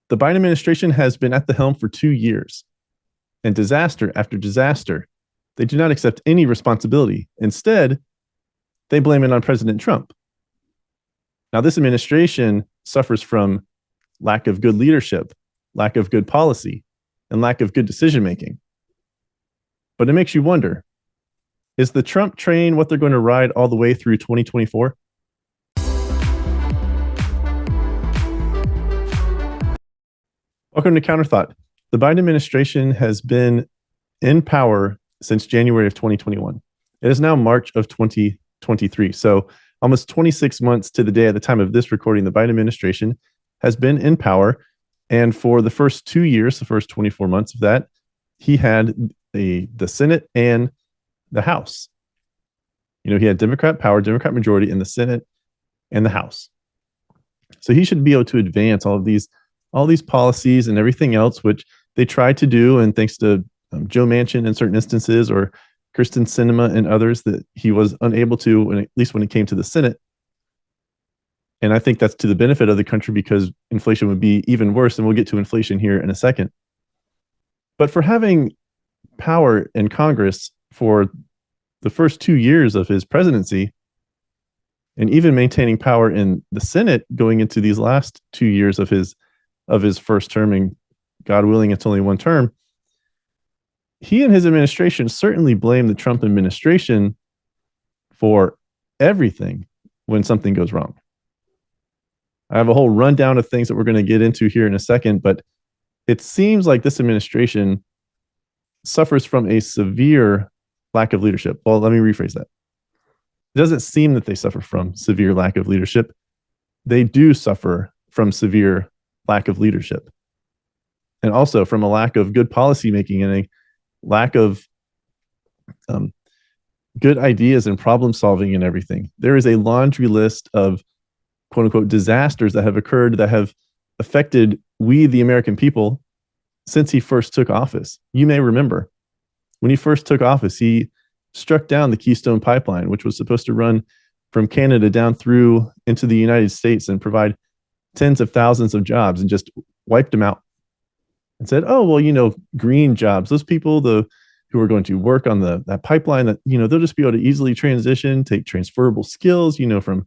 The Biden administration has been at the helm for 2 years, and disaster after disaster, they do not accept any responsibility. Instead, they blame it on President Trump. Now, this administration suffers from lack of good leadership, lack of good policy, and lack of good decision making. But it makes you wonder, is the Trump train what they're going to ride all the way through 2024? Welcome to Counterthought. The Biden administration has been in power since January of 2021. It is now March of 2023. So almost 26 months to the day at the time of this recording, the Biden administration has been in power. And for the first 2 years, the first 24 months of that, he had the Senate and the House. You know, he had Democrat power, Democrat majority in the Senate and the House. So he should be able to advance all these policies and everything else, which they tried to do. And thanks to Joe Manchin in certain instances, or Kristen Sinema and others, that he was unable to, at least when it came to the Senate. And I think that's to the benefit of the country, because inflation would be even worse. And we'll get to inflation here in a second. But for having power in Congress for the first 2 years of his presidency, and even maintaining power in the Senate going into these last 2 years of his first term, and God willing, it's only one term, he and his administration certainly blame the Trump administration for everything when something goes wrong. I have a whole rundown of things that we're going to get into here in a second, but it seems like this administration suffers from a severe lack of leadership. Well, let me rephrase that. It doesn't seem that they suffer from severe lack of leadership. They do suffer from severe lack of leadership, and also from a lack of good policy making and a lack of good ideas and problem solving and everything. There is a laundry list of quote unquote disasters that have occurred that have affected we, the American people, since he first took office. You may remember when he first took office, he struck down the Keystone Pipeline, which was supposed to run from Canada down through into the United States and provide tens of thousands of jobs, and just wiped them out and said, oh, well, you know, green jobs, those people who are going to work on that pipeline, that, you know, they'll just be able to easily transition, take transferable skills, you know, from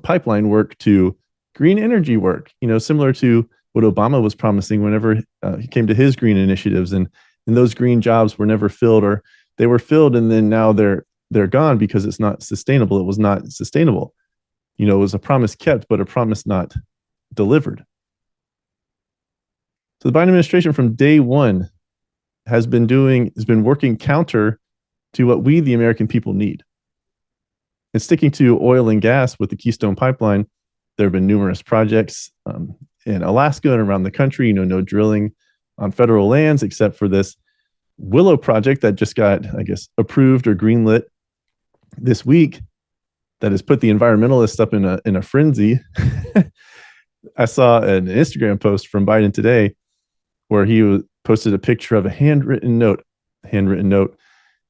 pipeline work to green energy work, you know, similar to what Obama was promising whenever he came to his green initiatives. And those green jobs were never filled, or they were filled and then now they're gone because it's not sustainable. It was not sustainable. You know, it was a promise kept, but a promise not delivered. So the Biden administration from day one has been working counter to what we, the American people, need. And sticking to oil and gas with the Keystone Pipeline, there have been numerous projects in Alaska and around the country, you know, no drilling on federal lands except for this Willow project that just got, I guess, approved or greenlit this week, that has put the environmentalists up in a frenzy. I saw an Instagram post from Biden today where he posted a picture of a handwritten note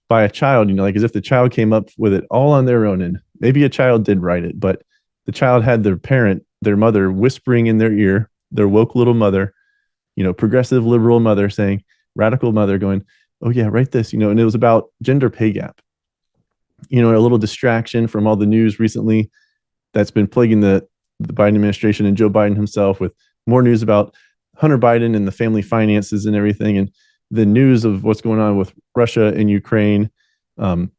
by a child, you know, like as if the child came up with it all on their own. And maybe a child did write it, but the child had their mother whispering in their ear, their woke little mother, you know, progressive liberal mother saying, radical mother going, oh yeah, write this, you know, and it was about gender pay gap. You know, a little distraction from all the news recently that's been plaguing the Biden administration and Joe Biden himself, with more news about Hunter Biden and the family finances and everything, and the news of what's going on with Russia and Ukraine. And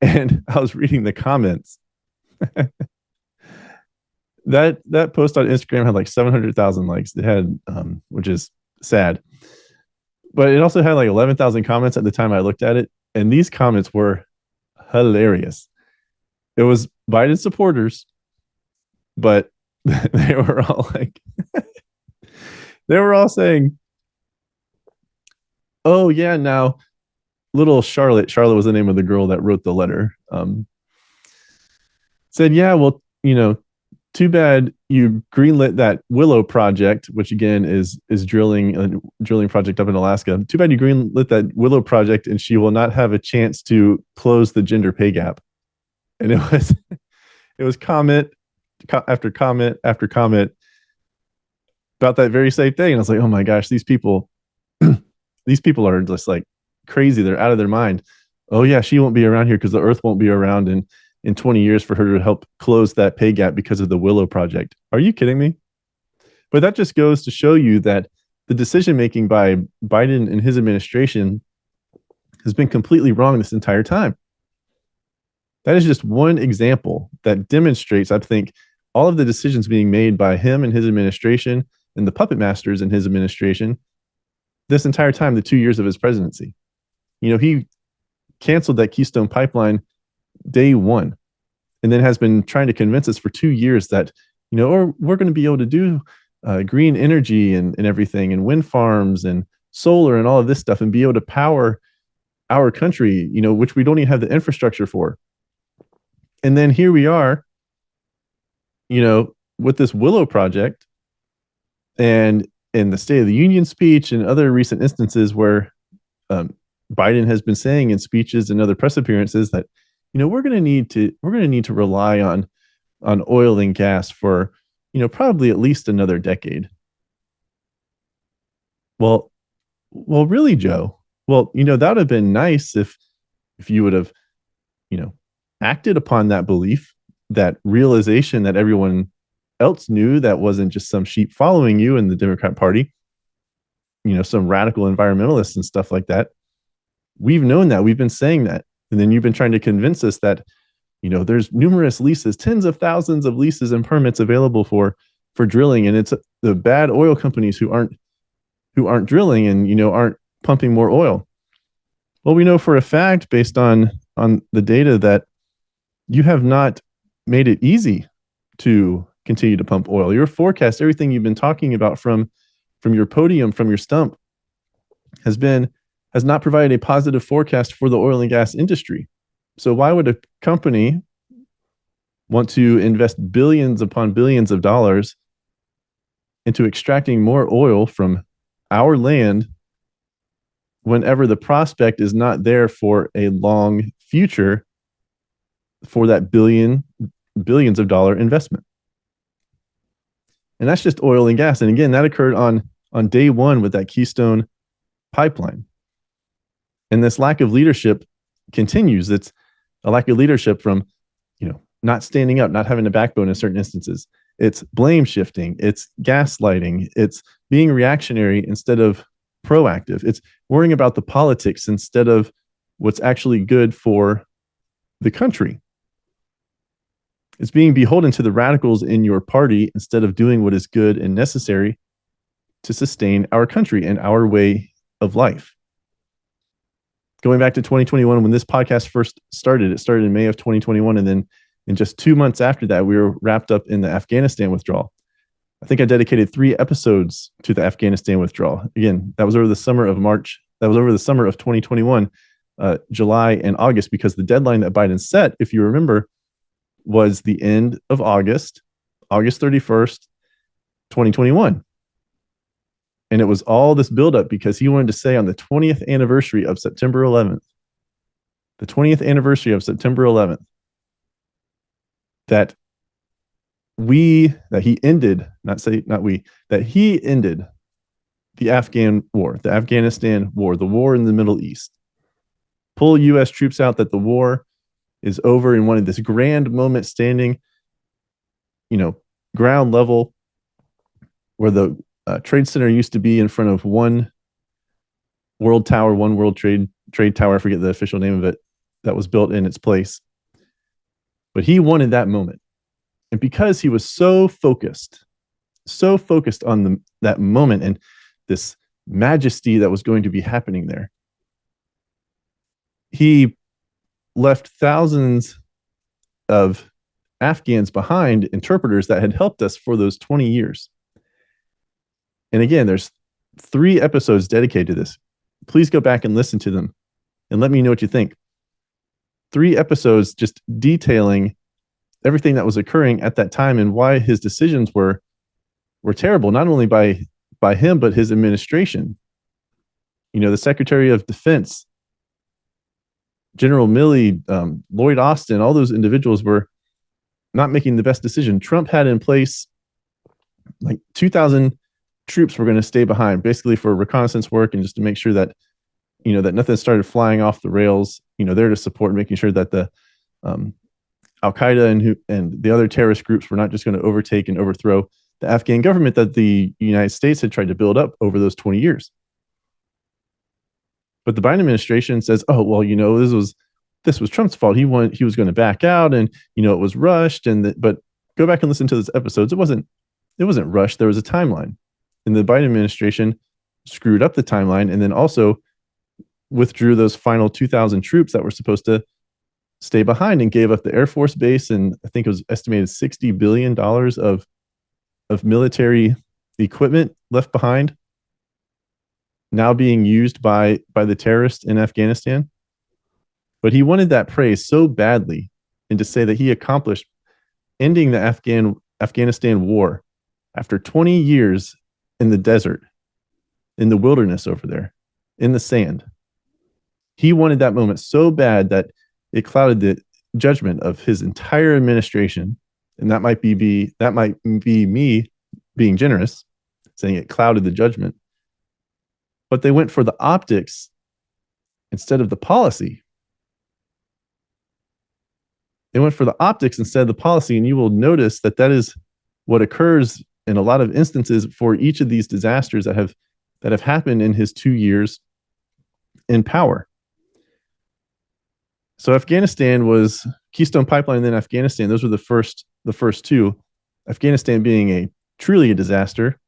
I was reading the comments. That post on Instagram had like 700,000 likes. It had, which is sad, but it also had like 11,000 comments at the time I looked at it. And these comments were hilarious. It was Biden supporters, but they were all like, they were all saying, oh yeah, now little Charlotte was the name of the girl that wrote the letter, said, yeah, well, you know, too bad you greenlit that Willow project, which again is a drilling project up in Alaska. Too bad you greenlit that Willow project, and she will not have a chance to close the gender pay gap. And it was comment after comment after comment. about that very same thing. And I was like, oh my gosh, these people, these people are just like crazy. They're out of their mind. Oh yeah, she won't be around here because the Earth won't be around in 20 years for her to help close that pay gap because of the Willow Project. Are you kidding me? But that just goes to show you that the decision making by Biden and his administration has been completely wrong this entire time. That is just one example that demonstrates, I think, all of the decisions being made by him and his administration and the puppet masters in his administration this entire time, the 2 years of his presidency. He canceled that Keystone Pipeline day one, and then has been trying to convince us for 2 years that, or we're going to be able to do green energy and everything, and wind farms and solar and all of this stuff, and be able to power our country, which we don't even have the infrastructure for. And then here we are, with this Willow Project, and in the State of the Union speech and other recent instances where Biden has been saying in speeches and other press appearances that, we're going to need to rely on oil and gas for, probably at least another decade. Well, really, Joe. Well, that would have been nice if you would have, acted upon that belief, that realization that everyone else knew, that wasn't just some sheep following you in the Democrat Party, some radical environmentalists and stuff like that. We've known that. We've been saying that. And then you've been trying to convince us that, there's numerous leases, tens of thousands of leases and permits available for drilling. And it's the bad oil companies who aren't drilling and, aren't pumping more oil. Well, we know for a fact, based on the data, that you have not made it easy to continue to pump oil. Your forecast, everything you've been talking about from your podium, from your stump, has not provided a positive forecast for the oil and gas industry. So why would a company want to invest billions upon billions of dollars into extracting more oil from our land whenever the prospect is not there for a long future for that billions of dollar investment? And that's just oil and gas. And again, that occurred on day one with that Keystone Pipeline. And this lack of leadership continues. It's a lack of leadership from, not standing up, not having a backbone in certain instances. It's blame shifting. It's gaslighting. It's being reactionary instead of proactive. It's worrying about the politics instead of what's actually good for the country. It's being beholden to the radicals in your party instead of doing what is good and necessary to sustain our country and our way of life. Going back to 2021, when this podcast first started, it started in May of 2021. And then in just 2 months after that, we were wrapped up in the Afghanistan withdrawal. I think I dedicated 3 episodes to the Afghanistan withdrawal. Again, that was over the summer of March. That was over the summer of 2021, July and August, because the deadline that Biden set, if you remember, was the end of August 31st, 2021. And it was all this buildup because he wanted to say on the 20th anniversary of September 11th, that he ended the Afghan war, the Afghanistan war, the war in the Middle East. Pull U.S. troops out, that the war is over, and wanted this grand moment standing, ground level, where the Trade Center used to be, in front of one World Tower, one World Trade Tower, I forget the official name of it, that was built in its place. But he wanted that moment. And because he was so focused on that moment and this majesty that was going to be happening there, he left thousands of Afghans behind, interpreters that had helped us for those 20 years. And again, there's 3 episodes dedicated to this. Please go back and listen to them and let me know what you think. 3 episodes just detailing everything that was occurring at that time and why his decisions were terrible, not only by him, but his administration. The Secretary of Defense, General Milley, Lloyd Austin, all those individuals were not making the best decision. Trump had in place, like 2000 troops were going to stay behind, basically for reconnaissance work and just to make sure that that nothing started flying off the rails. There to support making sure that the Al Qaeda and the other terrorist groups were not just going to overtake and overthrow the Afghan government that the United States had tried to build up over those 20 years. But the Biden administration says, "Oh, well, this was Trump's fault. He was going to back out, and it was rushed." But go back and listen to those episodes. It wasn't rushed. There was a timeline, and the Biden administration screwed up the timeline, and then also withdrew those final 2,000 troops that were supposed to stay behind and gave up the Air Force base, and I think it was estimated $60 billion of military equipment left behind, now being used by the terrorists in Afghanistan. But he wanted that praise so badly, and to say that he accomplished ending the Afghanistan war after 20 years in the desert, in the wilderness over there, in the sand. He wanted that moment so bad that it clouded the judgment of his entire administration. And that might be me being generous, saying it clouded the judgment. But they went for the optics instead of the policy. They went for the optics instead of the policy, and you will notice that is what occurs in a lot of instances for each of these disasters that have happened in his 2 years in power. So Afghanistan was Keystone Pipeline, and then Afghanistan. Those were the first two. Afghanistan being truly a disaster,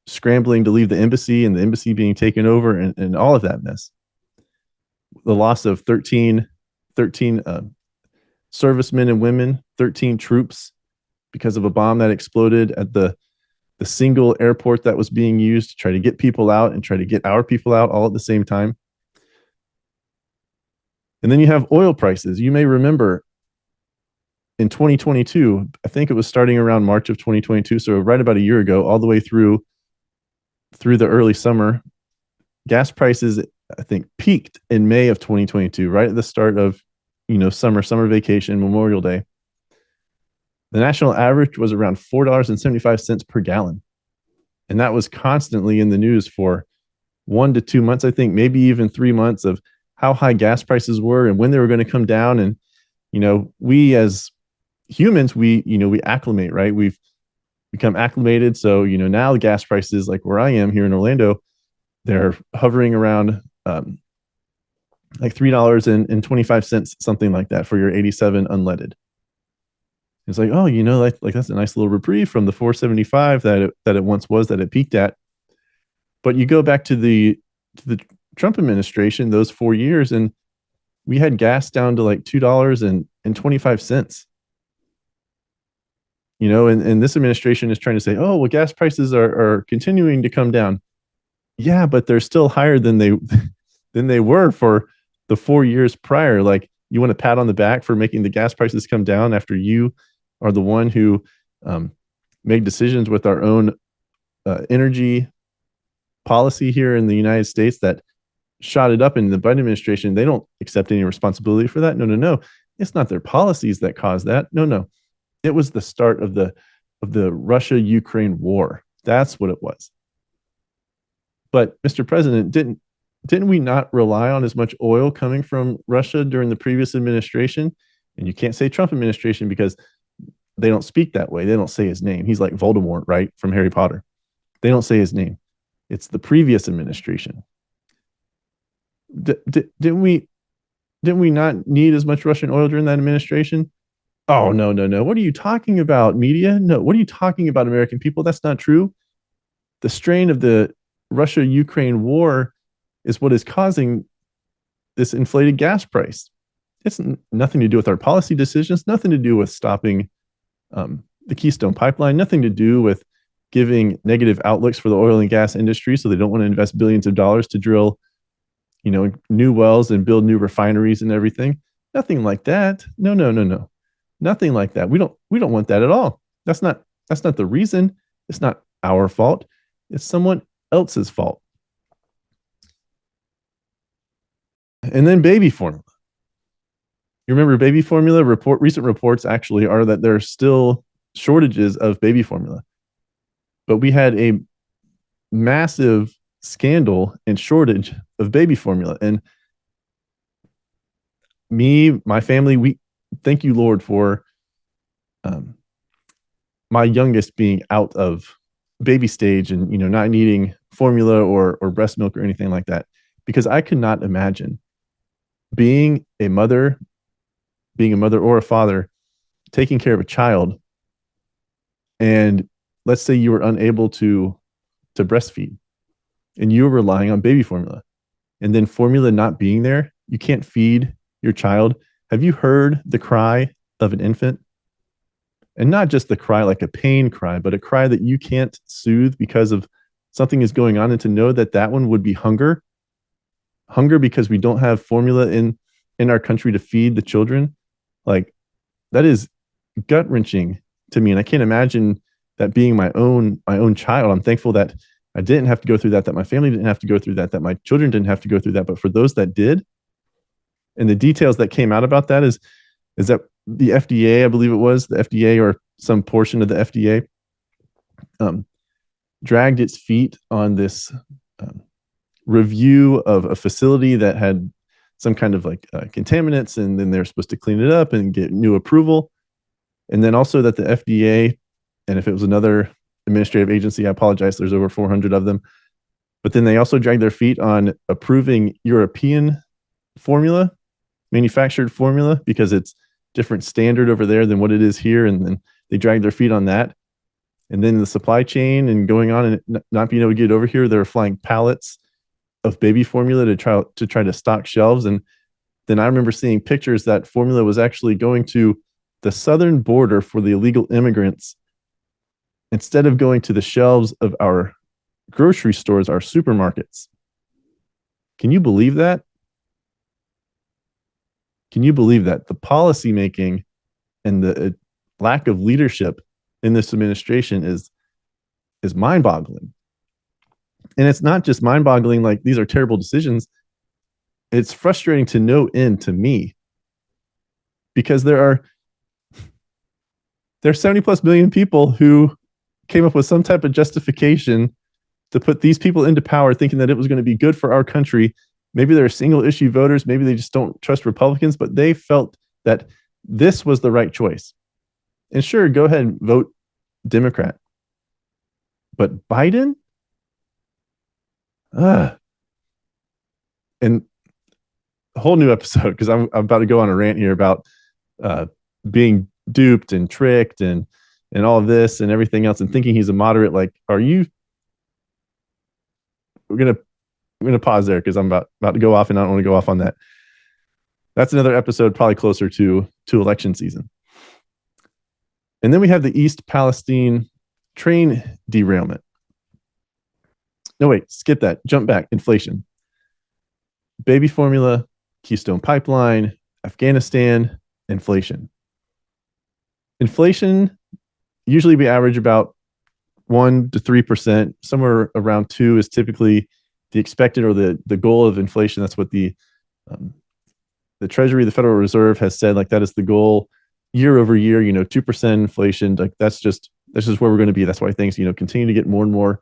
scrambling to leave the embassy and the embassy being taken over and all of that mess. The loss of 13 servicemen and women, 13 troops because of a bomb that exploded at the single airport that was being used to try to get people out and try to get our people out all at the same time. And then you have oil prices. You may remember in 2022, I think it was starting around March of 2022, so right about a year ago, all the way through the early summer, gas prices, I think, peaked in May of 2022, right at the start of summer vacation, Memorial Day. The national average was around $4.75 per gallon. And that was constantly in the news for 1 to 2 months, I think, maybe even 3 months, of how high gas prices were and when they were going to come down. And, we as humans, we acclimate, right? We've become acclimated. So, now the gas prices, like where I am here in Orlando, they're hovering around like $3.25, something like that, for your 87 unleaded. It's like, oh, like that's a nice little reprieve from the 475 that it once was, that it peaked at. But you go back to the Trump administration, those 4 years, and we had gas down to like $2.25. And this administration is trying to say, oh, well, gas prices are continuing to come down. Yeah, but they're still higher than they were for the 4 years prior. Like, you want a pat on the back for making the gas prices come down after you are the one who made decisions with our own energy policy here in the United States that shot it up. In the Biden administration, they don't accept any responsibility for that. No. It's not their policies that caused that. No. It was the start of the Russia-Ukraine war. That's what it was. But Mr. President, didn't we not rely on as much oil coming from Russia during the previous administration? And you can't say Trump administration because they don't speak that way. They don't say his name. He's like Voldemort, right, from Harry Potter. They don't say his name. It's the previous administration. Didn't we not need as much Russian oil during that administration? Oh, no. What are you talking about, media? No, what are you talking about, American people? That's not true. The strain of the Russia-Ukraine war is what is causing this inflated gas price. It's nothing to do with our policy decisions, nothing to do with stopping the Keystone Pipeline, nothing to do with giving negative outlooks for the oil and gas industry so they don't want to invest billions of dollars to drill, new wells and build new refineries and everything. Nothing like that. No. Nothing like that. We don't want that at all. That's not the reason. It's not our fault. It's someone else's fault. And then baby formula. You remember baby formula? Recent reports actually are that there are still shortages of baby formula. but we had a massive scandal and shortage of baby formula. And me, my family, we thank you, Lord, for um, my youngest being out of baby stage and not needing formula or breast milk or anything like that, because I could not imagine being a mother or a father taking care of a child, and let's say you were unable to breastfeed and you were relying on baby formula, and then formula not being there, you can't feed your child. Have you heard the cry of an infant? And not just the cry like a pain cry, but a cry that you can't soothe because of something is going on. And to know that that one would be hunger because we don't have formula in our country to feed the children, like that is gut wrenching to me. And I can't imagine that being my own child. I'm thankful that I didn't have to go through that my family didn't have to go through that my children didn't have to go through that. But for those that did, and the details that came out about that is that the FDA, I believe it was the FDA or some portion of the FDA, dragged its feet on this review of a facility that had some kind of like contaminants, and then they're supposed to clean it up and get new approval. And then also that the FDA, and if it was another administrative agency, I apologize, there's over 400 of them, but then they also dragged their feet on approving European formula, manufactured formula, because it's different standard over there than what it is here. And then they dragged their feet on that. And then the supply chain and going on and not being able to get over here, they were flying pallets of baby formula to try to stock shelves. And then I remember seeing pictures that formula was actually going to the southern border for the illegal immigrants instead of going to the shelves of our grocery stores, our supermarkets. Can you believe that? Can you believe that? The policy making and the lack of leadership in this administration is mind-boggling. And it's not just mind-boggling like these are terrible decisions. It's frustrating to no end to me, because there are 70 plus million people who came up with some type of justification to put these people into power, thinking that it was going to be good for our country. Maybe they're single issue voters. Maybe they just don't trust Republicans, but they felt that this was the right choice. And sure, go ahead and vote Democrat. But Biden? And a whole new episode, because I'm about to go on a rant here about being duped and tricked and all of this and everything else, and thinking he's a moderate. Like, are you? We're gonna pause there because I'm about to go off, and I don't want to go off on that. That's another episode, probably closer to election season. And then we have the East Palestine train derailment. No, wait, skip that. Jump back. Inflation. Baby formula, Keystone Pipeline, Afghanistan, inflation. Inflation, usually we average about 1% to 3%. Somewhere around 2% is typically the expected or the goal of inflation. That's what the Treasury, the Federal Reserve, has said. Like, that is the goal year over year. 2% inflation. Like, that's just where we're going to be. That's why things continue to get more and more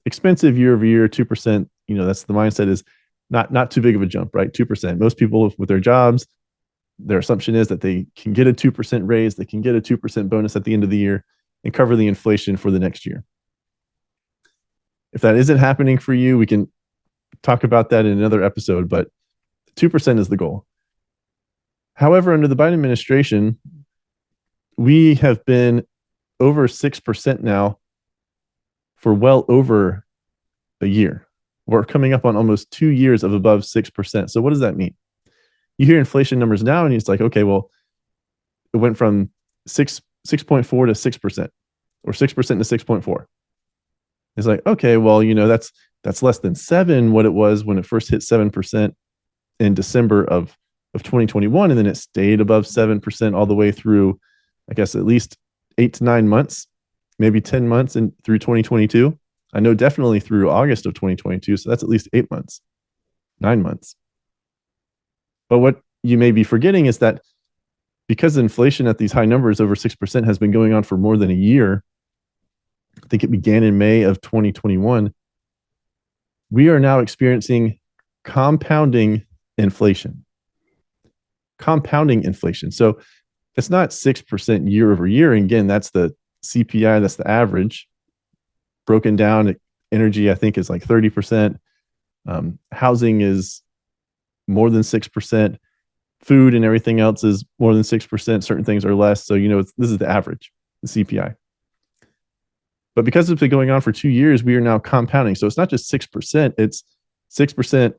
expensive year over year. 2%. That's the mindset, is not too big of a jump, right? 2%. Most people with their jobs, their assumption is that they can get a 2% raise, they can get a 2% bonus at the end of the year and cover the inflation for the next year. If that isn't happening for you, we can talk about that in another episode, but 2% is the goal. However, under the Biden administration, we have been over 6% now for well over a year. We're coming up on almost 2 years of above 6%. So what does that mean? You hear inflation numbers now and it's like, okay, well, it went from 6.4 to 6%, or 6% to 6.4. It's like, okay, well, that's less than 7, what it was when it first hit 7% in December of 2021. And then it stayed above 7% all the way through, I guess, at least 8 to 9 months, maybe 10 months and through 2022. I know definitely through August of 2022. So that's at least 8 months, 9 months. But what you may be forgetting is that because inflation at these high numbers over 6% has been going on for more than a year, I think it began in May of 2021. We are now experiencing compounding inflation. Compounding inflation. So it's not 6% year over year. And again, that's the CPI, that's the average. Broken down, energy, I think, is like 30%. Housing is more than 6%. Food and everything else is more than 6%. Certain things are less. So, this is the average, the CPI. But because it's been going on for 2 years, we are now compounding. So it's not just 6%, it's 6%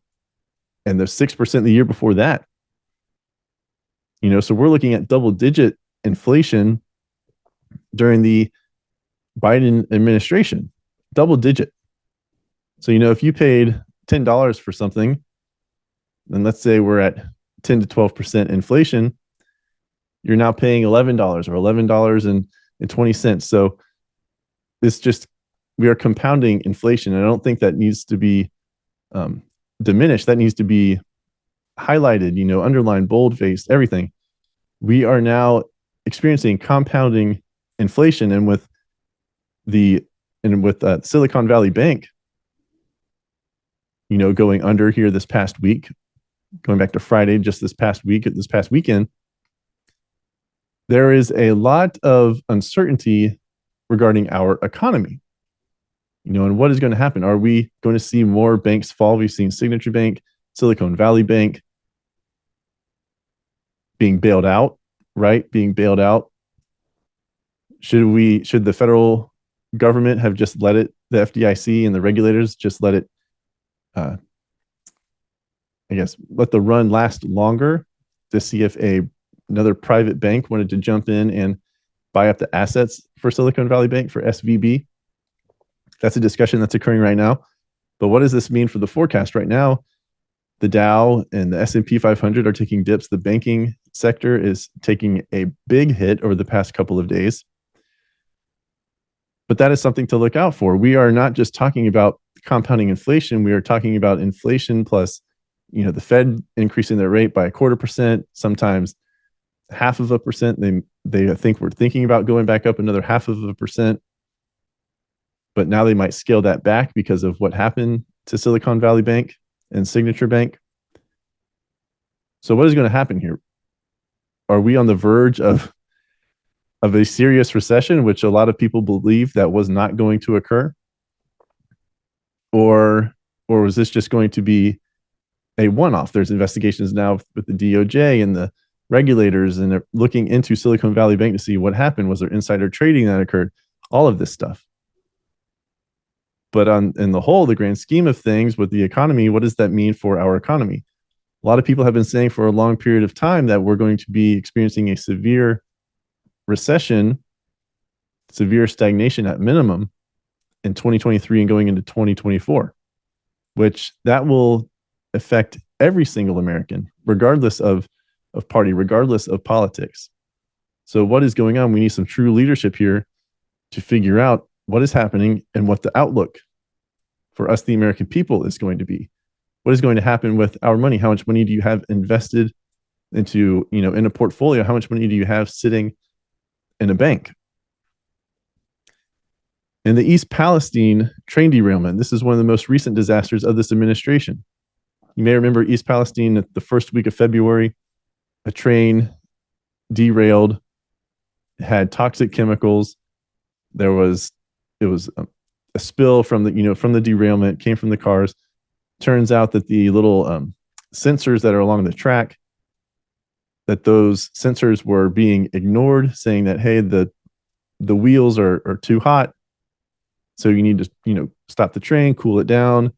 and the 6% the year before that. So we're looking at double-digit inflation during the Biden administration, double-digit. So, if you paid $10 for something, and let's say we're at 10 to 12% inflation, you're now paying $11 or $11.20. So we are compounding inflation. And I don't think that needs to be diminished. That needs to be highlighted, underlined, bold-faced, everything. We are now experiencing compounding inflation, and with Silicon Valley Bank, going under here this past week, going back to Friday, just this past weekend, there is a lot of uncertainty regarding our economy. And what is going to happen? Are we going to see more banks fall? We've seen Signature Bank, Silicon Valley Bank being bailed out, right? Being bailed out. Should the federal government have just let it, the FDIC and the regulators just let it, let the run last longer to see if another private bank wanted to jump in and buy up the assets for Silicon Valley Bank, for SVB? That's a discussion that's occurring right now. But what does this mean for the forecast right now? The Dow and the S&P 500 are taking dips. The banking sector is taking a big hit over the past couple of days. But that is something to look out for. We are not just talking about compounding inflation. We are talking about inflation plus, the Fed increasing their rate by 0.25%, sometimes 0.5%. They think we're thinking about going back up another 0.5%. But now they might scale that back because of what happened to Silicon Valley Bank and Signature Bank. So what is going to happen here? Are we on the verge of a serious recession, which a lot of people believe that was not going to occur? Or was this just going to be a one-off? There's investigations now with the DOJ and the regulators, and they're looking into Silicon Valley Bank to see what happened. Was there insider trading that occurred? All of this stuff. But in the whole, the grand scheme of things with the economy, what does that mean for our economy? A lot of people have been saying for a long period of time that we're going to be experiencing a severe recession, severe stagnation at minimum in 2023 and going into 2024, which that will affect every single American, regardless of party, regardless of politics. So what is going on? We need some true leadership here to figure out what is happening and what the outlook for us, the American people, is going to be. What is going to happen with our money? How much money do you have invested into, in a portfolio? How much money do you have sitting in a bank? In the East Palestine train derailment, this is one of the most recent disasters of this administration. You may remember East Palestine at the first week of February, a train derailed, had toxic chemicals. It was a spill from the derailment, came from the cars. Turns out that the little sensors that are along the track, that those sensors were being ignored, saying that, hey, the wheels are too hot, so you need to stop the train, cool it down,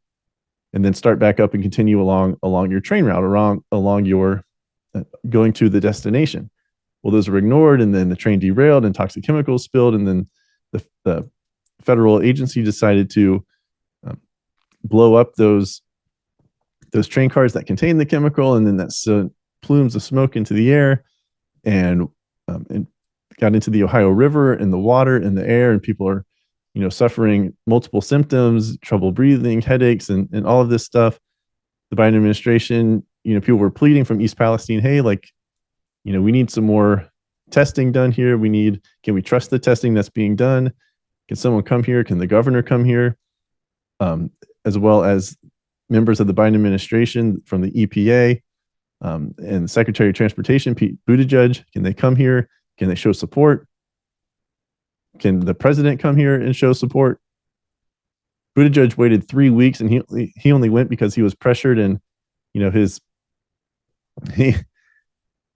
and then start back up and continue along your train route, along your going to the destination. Well, those were ignored, and then the train derailed and toxic chemicals spilled, and then the federal agency decided to blow up those train cars that contained the chemical, and then that sent plumes of smoke into the air, and got into the Ohio River and the water and the air, and people are suffering multiple symptoms, trouble breathing, headaches, and all of this stuff. The Biden administration, people were pleading from East Palestine, hey, we need some more testing done here. Can we trust the testing that's being done? Can someone come here? Can the governor come here? As well as members of the Biden administration from the EPA and Secretary of Transportation, Pete Buttigieg. Can they come here? Can they show support? Can the president come here and show support? Buttigieg waited 3 weeks, and he only went because he was pressured, and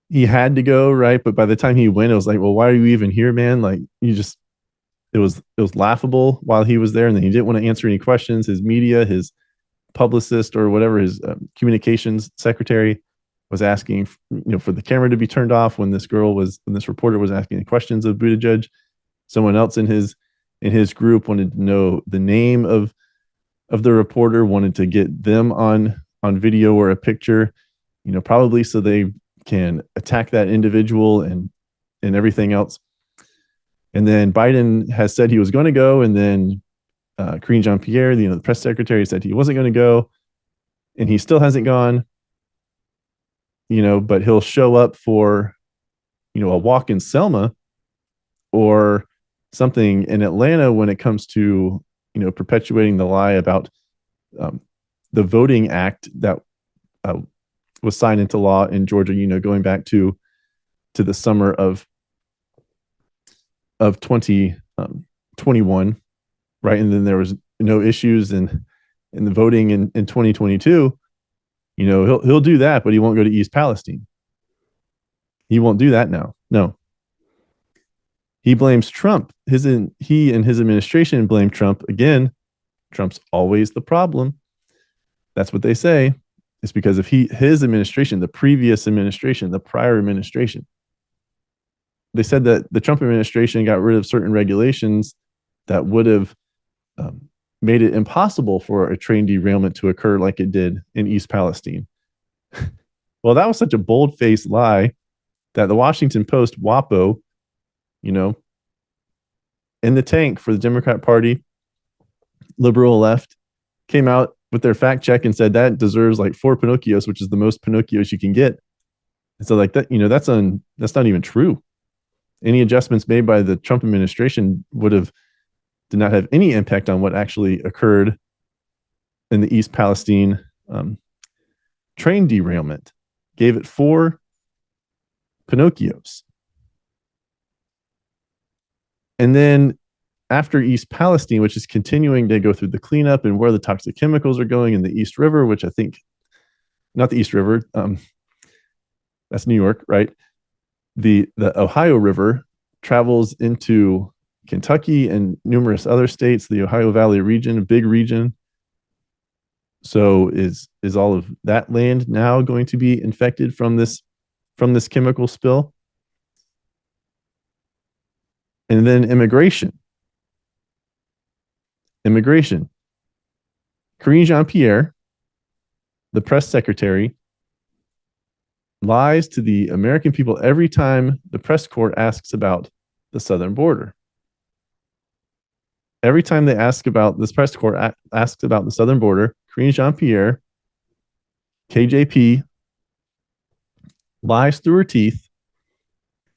he had to go, right? But by the time he went, it was like, well, why are you even here, man? Like, it was laughable while he was there, and then he didn't want to answer any questions. His media, his publicist or whatever, his communications secretary was asking, for the camera to be turned off when this reporter was asking questions of Buttigieg. Someone else in his group wanted to know the name of the reporter, wanted to get them on video or a picture, probably so they can attack that individual and everything else. And then Biden has said he was going to go, and then Karine Jean-Pierre, the press secretary, said he wasn't going to go, and he still hasn't gone. But he'll show up for, a walk in Selma or something in Atlanta when it comes to, perpetuating the lie about the Voting Act that was signed into law in Georgia, going back to the summer of 2021, right? And then there was no issues in the voting in 2022. He'll do that, but he won't go to East Palestine. He won't do that now. No. He blames Trump. He and his administration blame Trump again. Trump's always the problem. That's what they say. It's because of his administration, the previous administration, the prior administration. They said that the Trump administration got rid of certain regulations that would have made it impossible for a train derailment to occur like it did in East Palestine. Well, that was such a bold-faced lie that the Washington Post, WAPO, in the tank for the Democrat Party, liberal left, came out with their fact check and said that deserves like 4 Pinocchios, which is the most Pinocchios you can get. And so like that, that's not even true. Any adjustments made by the Trump administration did not have any impact on what actually occurred in the East Palestine train derailment. Gave it 4 Pinocchios. And then after East Palestine, which is continuing to go through the cleanup and where the toxic chemicals are going in the East River, which I think, not the East River, that's New York, right? The Ohio River travels into Kentucky and numerous other states, the Ohio Valley region, a big region. So is all of that land now going to be infected from this chemical spill? And then immigration. Karine Jean-Pierre, the press secretary, lies to the American people every time the press corps asks about the southern border. Every time they ask about this, press corps asks about the southern border, Karine Jean-Pierre, KJP, lies through her teeth,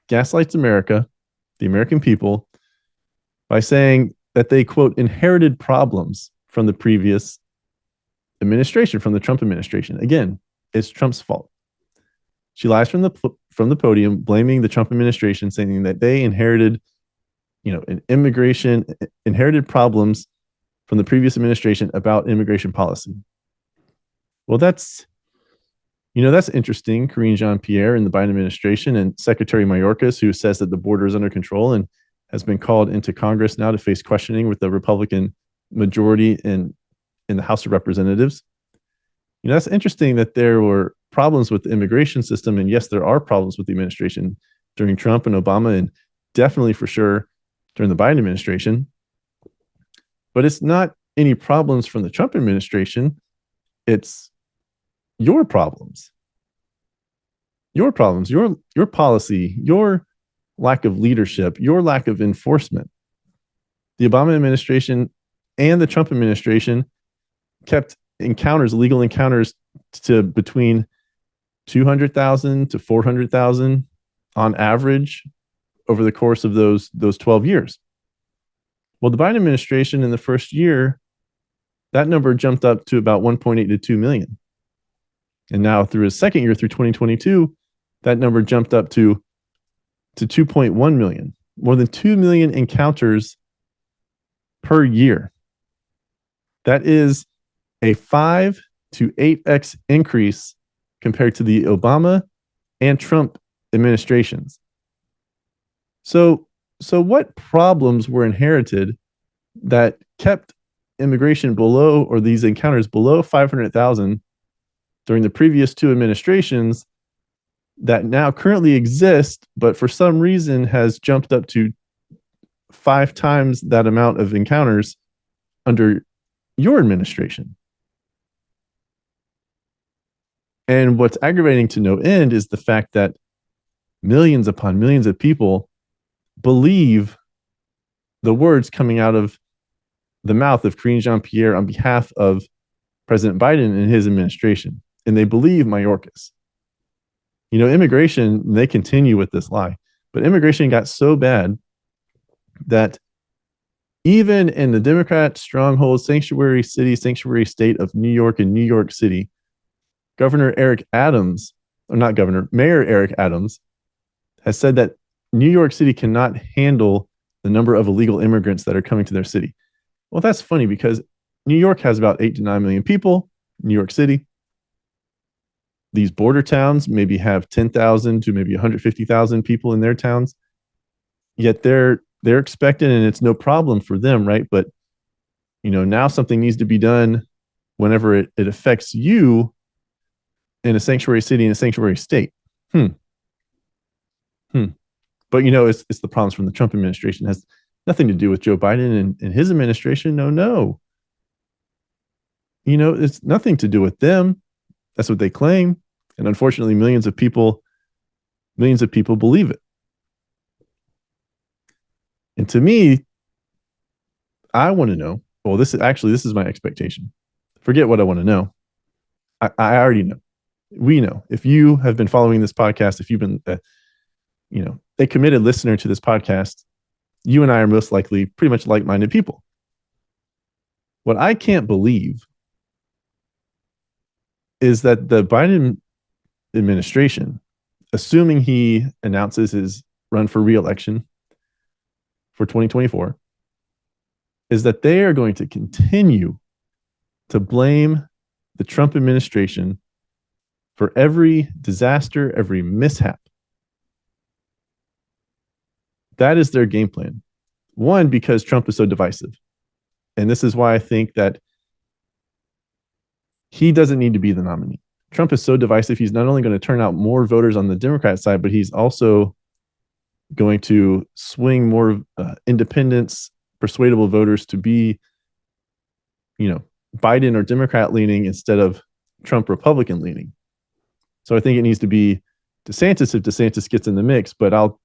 gaslights America, the American people, by saying that they, quote, inherited problems from the previous administration, from the Trump administration. Again, it's Trump's fault. She lies from the podium, blaming the Trump administration, saying that they inherited, inherited problems from the previous administration about immigration policy. Well, that's interesting. Karine Jean-Pierre and the Biden administration, and Secretary Mayorkas, who says that the border is under control and has been called into Congress now to face questioning with the Republican majority in the House of Representatives. That's interesting that there were problems with the immigration system. And yes, there are problems with the administration during Trump and Obama, and definitely for sure during the Biden administration. But it's not any problems from the Trump administration. It's your problems, your policy, your lack of leadership, your lack of enforcement. The Obama administration and the Trump administration kept legal encounters to between 200,000 to 400,000 on average over the course of those 12 years. Well, the Biden administration in the first year, that number jumped up to about 1.8 to 2 million. And now through his second year, through 2022, that number jumped up to 2.1 million, more than 2 million encounters per year. That is a 5 to 8x increase compared to the Obama and Trump administrations. So what problems were inherited that kept immigration below, or these encounters below 500,000 during the previous two administrations, that now currently exist, but for some reason has jumped up to 5 times that amount of encounters under your administration? And what's aggravating to no end is the fact that millions upon millions of people believe the words coming out of the mouth of Karine Jean-Pierre on behalf of President Biden and his administration. And they believe Mayorkas. You know, immigration, they continue with this lie, but immigration got so bad that even in the Democrat stronghold, sanctuary city, sanctuary state of New York and New York City, Mayor Eric Adams has said that New York City cannot handle the number of illegal immigrants that are coming to their city. Well, that's funny because New York has about 8 to 9 million people, New York City. These border towns maybe have 10,000 to maybe 150,000 people in their towns. Yet they're expected, and it's no problem for them, right? But you know, now something needs to be done whenever it affects you in a sanctuary city, in a sanctuary state. But you know, it's the problems from the Trump administration. It has nothing to do with Joe Biden and his administration. No. You know, it's nothing to do with them. That's what they claim. And unfortunately, millions of people believe it. And to me, I want to know, well, this is my expectation. Forget what I want to know. I already know. We know. If you have been following this podcast, if you've been, a committed listener to this podcast, you and I are most likely pretty much like-minded people. What I can't believe is that the Biden administration, assuming he announces his run for re-election for 2024, is that they are going to continue to blame the Trump administration for every disaster, every mishap. That is their game plan. One, because Trump is so divisive. And this is why I think that he doesn't need to be the nominee. Trump is so divisive, he's not only going to turn out more voters on the Democrat side, but he's also going to swing more independents, persuadable voters to be, Biden or Democrat leaning instead of Trump Republican leaning. So I think it needs to be DeSantis if DeSantis gets in the mix, but I'll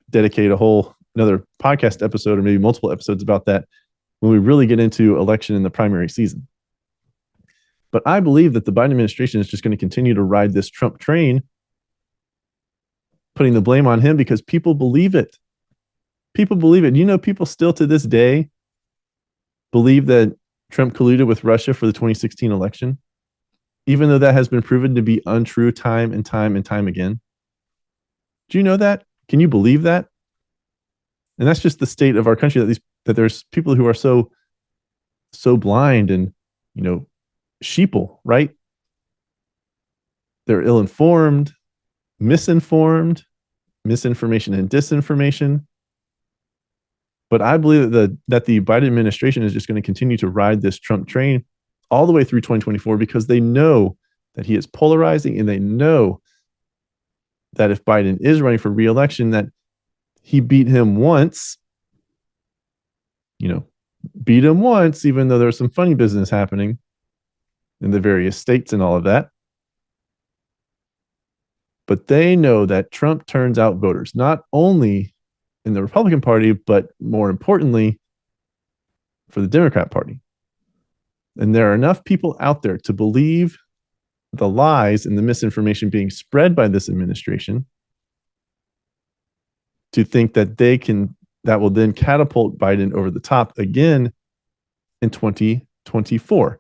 dedicate another podcast episode or maybe multiple episodes about that when we really get into election in the primary season. But I believe that the Biden administration is just going to continue to ride this Trump train, putting the blame on him because people believe it. People believe it. You know, people still to this day believe that Trump colluded with Russia for the 2016 election, even though that has been proven to be untrue time and time and time again. Do you know that? Can you believe that? And that's just the state of our country, that there's people who are so blind and, sheeple, right? They're ill-informed, misinformed, misinformation and disinformation. But I believe that the Biden administration is just going to continue to ride this Trump train all the way through 2024 because they know that he is polarizing, and they know that if Biden is running for re-election, that he beat him once, even though there's some funny business happening in the various states and all of that. But they know that Trump turns out voters, not only in the Republican Party, but more importantly, for the Democrat Party. And there are enough people out there to believe the lies and the misinformation being spread by this administration to think that they can that will then catapult Biden over the top again in 2024.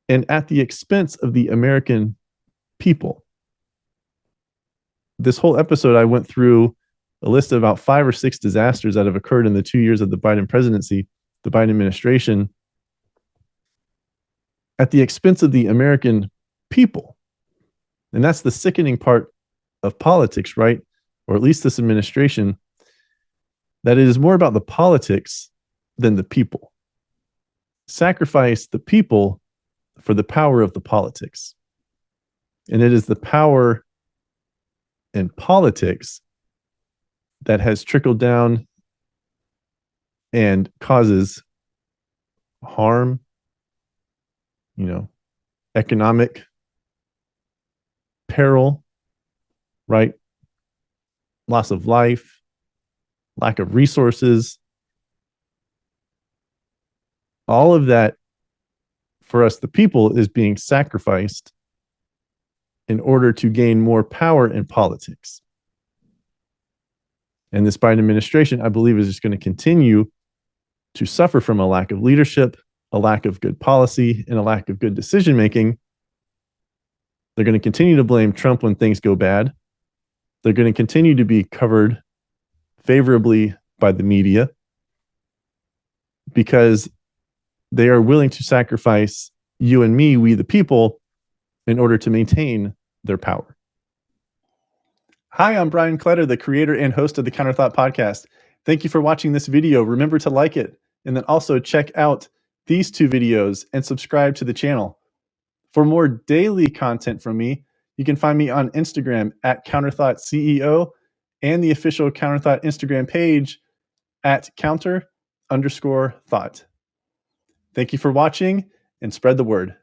And at the expense of the American people. This whole episode, I went through a list of about 5 or 6 disasters that have occurred in the 2 years of the Biden presidency, the Biden administration, at the expense of the American people. And that's the sickening part of politics, right? Or at least this administration, that it is more about the politics than the people. Sacrifice the people for the power of the politics. And it is the power in politics that has trickled down and causes harm, economic peril, right? Loss of life, lack of resources. All of that for us, the people, is being sacrificed in order to gain more power in politics. And this Biden administration, I believe, is just going to continue to suffer from a lack of leadership, a lack of good policy, and a lack of good decision making. They're going to continue to blame Trump when things go bad. They're going to continue to be covered favorably by the media because they are willing to sacrifice you and me, we the people, in order to maintain their power. Hi, I'm Brian Kletter, the creator and host of the Counterthought podcast. Thank you for watching this video. Remember to like it, and then also check out these 2 videos and subscribe to the channel. For more daily content from me, you can find me on Instagram at CounterThoughtCEO and the official Counterthought Instagram page at counter_thought. Thank you for watching, and spread the word.